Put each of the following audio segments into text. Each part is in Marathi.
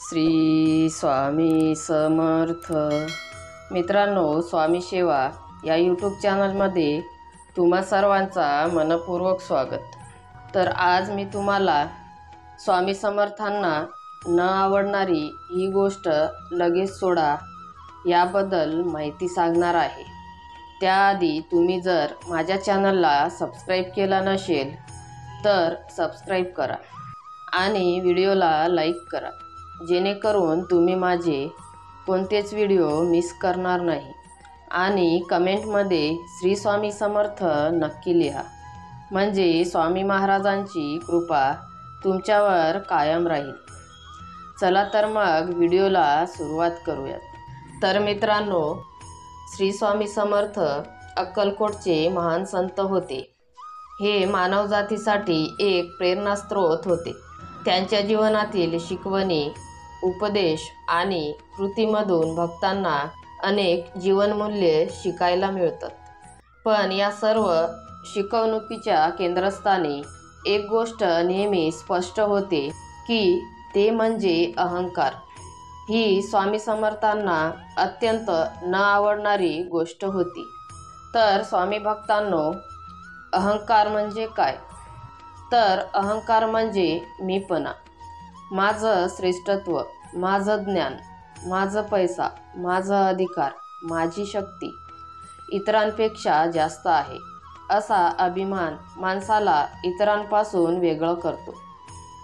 श्री स्वामी समर्थ. मित्रांनो, स्वामी सेवा या यूट्यूब चॅनलमध्ये तुम्हा सर्वांचा मनपूर्वक स्वागत. तर आज मी तुम्हाला स्वामी समर्थांना न आवडणारी ही गोष्ट लगेच सोडा याबद्दल माहिती सांगणार आहे. त्याआधी तुम्ही जर माझ्या चॅनलला सबस्क्राईब केला नसेल तर सबस्क्राईब करा आणि व्हिडिओला लाईक करा, जेणेकरून तुम्ही माझे कोणतेच व्हिडिओ मिस करणार नाही. आणि कमेंटमध्ये श्री स्वामी समर्थ नक्की लिहा, म्हणजे स्वामी महाराजांची कृपा तुमच्यावर कायम राहील. चला तर मग व्हिडिओला सुरुवात करूयात. तर मित्रांनो, श्री स्वामी समर्थ अक्कलकोटचे महान संत होते. हे मानवजातीसाठी एक प्रेरणास्त्रोत होते. त्यांच्या जीवनातील शिकवणी, उपदेश आणि कृतीमधून भक्तांना अनेक जीवनमूल्ये शिकायला मिळतात. पण या सर्व शिकवणुकीच्या केंद्रस्थानी एक गोष्ट नेहमी स्पष्ट होते, की ते म्हणजे अहंकार. ही स्वामी समर्थांना अत्यंत न आवडणारी गोष्ट होती. तर स्वामी भक्तांनो, अहंकार म्हणजे काय? तर अहंकार म्हणजे मीपणा. माझं श्रेष्ठत्व, माझं ज्ञान, माझं पैसा, माझा अधिकार, माझी शक्ती इतरांपेक्षा जास्त आहे, असा अभिमान माणसाला इतरांपासून वेगळं करतो,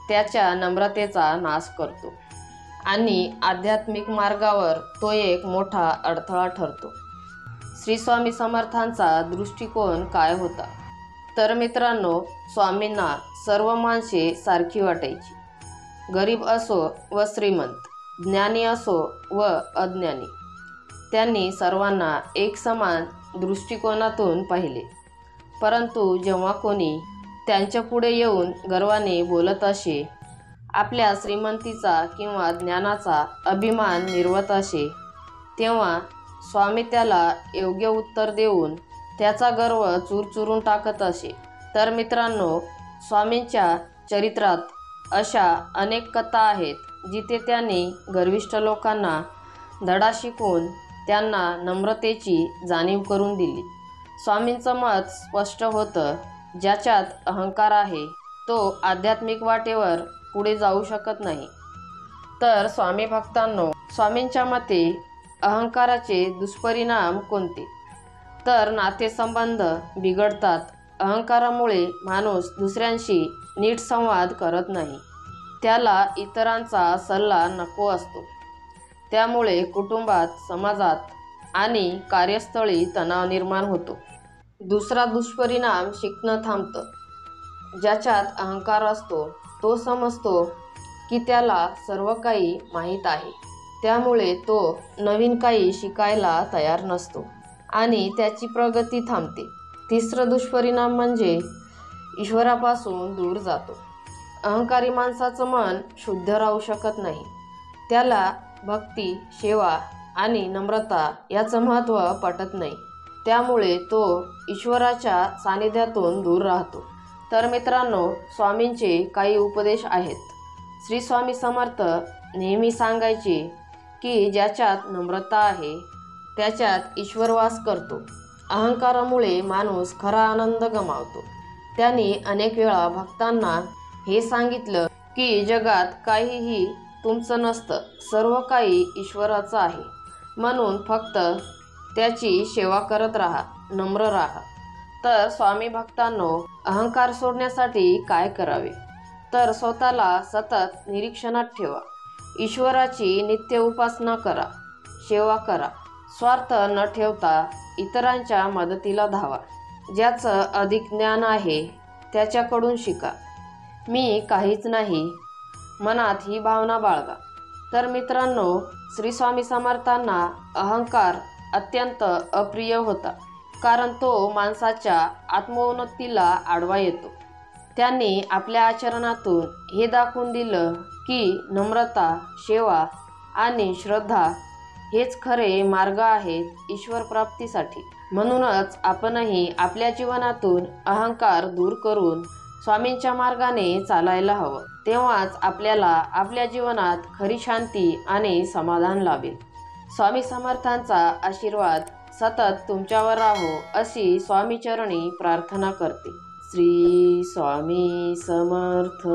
त्याच्या नम्रतेचा नाश करतो आणि आध्यात्मिक मार्गावर तो एक मोठा अडथळा ठरतो. श्री स्वामी समर्थांचा दृष्टिकोन काय होता? तर मित्रांनो, स्वामींना सर्व माणसे सारखी वाटायची. गरीब असो व श्रीमंत, ज्ञानी असो व अज्ञानी, त्यांनी सर्वांना एक समान दृष्टिकोनातून पाहिले. परंतु जेव्हा कोणी त्यांच्या पुढे येऊन गर्वाने बोलत असे, आपल्या श्रीमंतीचा किंवा ज्ञानाचा अभिमान मिरवत असे, तेव्हा स्वामी त्याला योग्य उत्तर देऊन त्याचा गर्व चुरचुरून टाकत असे. तर मित्रांनो, स्वामींच्या चरित्रात अशा अनेक कथा आहेत, जिथे त्यांनी गर्विष्ठ लोकांना धडा शिकवून त्यांना नम्रतेची जाणीव करून दिली. स्वामींचं मत स्पष्ट होतं, ज्याच्यात अहंकार आहे तो आध्यात्मिक वाटेवर पुढे जाऊ शकत नाही. तर स्वामी भक्तांनो, स्वामींच्या मते अहंकाराचे दुष्परिणाम कोणते? तर नातेसंबंध बिघडतात. अहंकारामुळे माणूस दुसऱ्यांशी नीट संवाद करत नाही, त्याला इतरांचा सल्ला नको असतो. त्यामुळे कुटुंबात, समाजात आणि कार्यस्थळी तणाव निर्माण होतो. दुसरा दुष्परिणाम शिकणं थांबतं. ज्याच्यात अहंकार असतो तो समजतो की त्याला सर्व काही माहीत आहे, त्यामुळे तो नवीन काही शिकायला तयार नसतो आणि त्याची प्रगती थांबते. तिसरा दुष्परिणाम म्हणजे ईश्वरापासून दूर जातो. अहंकारी माणसाचं मन शुद्ध राहू शकत नाही. त्याला भक्ती, सेवा आणि नम्रता याचं महत्त्व पटत नाही, त्यामुळे तो ईश्वराच्या सानिध्यातून दूर राहतो. तर मित्रांनो, स्वामींचे काही उपदेश आहेत. श्री स्वामी समर्थ नेहमी सांगायचे की ज्याच्यात नम्रता आहे त्याच्यात ईश्वर वास करतो. अहंकारामुळे माणूस खरा आनंद गमावतो. त्यांनी अनेक वेळा भक्तांना हे सांगितलं की जगात काहीही तुमचं नसतं, सर्व काही ईश्वराचं आहे. म्हणून फक्त त्याची सेवा करत राहा, नम्र राहा. तर स्वामी भक्तांनो, अहंकार सोडण्यासाठी काय करावे? तर स्वतःला सतत निरीक्षणात ठेवा. ईश्वराची नित्य उपासना करा, सेवा करा. स्वार्थ न ठेवता इतरांच्या मदतीला धावा. ज्याचं अधिक ज्ञान आहे त्याच्याकडून शिका. मी काहीच नाही, मनात ही भावना बाळगा. तर मित्रांनो, श्री स्वामी समर्थांना अहंकार अत्यंत अप्रिय होता, कारण तो माणसाच्या आत्मोन्नतीला आडवा येतो. त्यांनी आपल्या आचरणातून हे दाखवून दिलं की नम्रता, सेवा आणि श्रद्धा हेच खरे मार्ग आहेत ईश्वर प्राप्तीसाठी. म्हणूनच आपणही आपल्या जीवनातून अहंकार दूर करून स्वामींच्या मार्गाने चालायला हवं. तेव्हाच आपल्याला आपल्या जीवनात खरी शांती आणि समाधान लाभेल. स्वामी समर्थांचा आशीर्वाद सतत तुमच्यावर राहो अशी स्वामीचरणी प्रार्थना करते. श्री स्वामी समर्थ.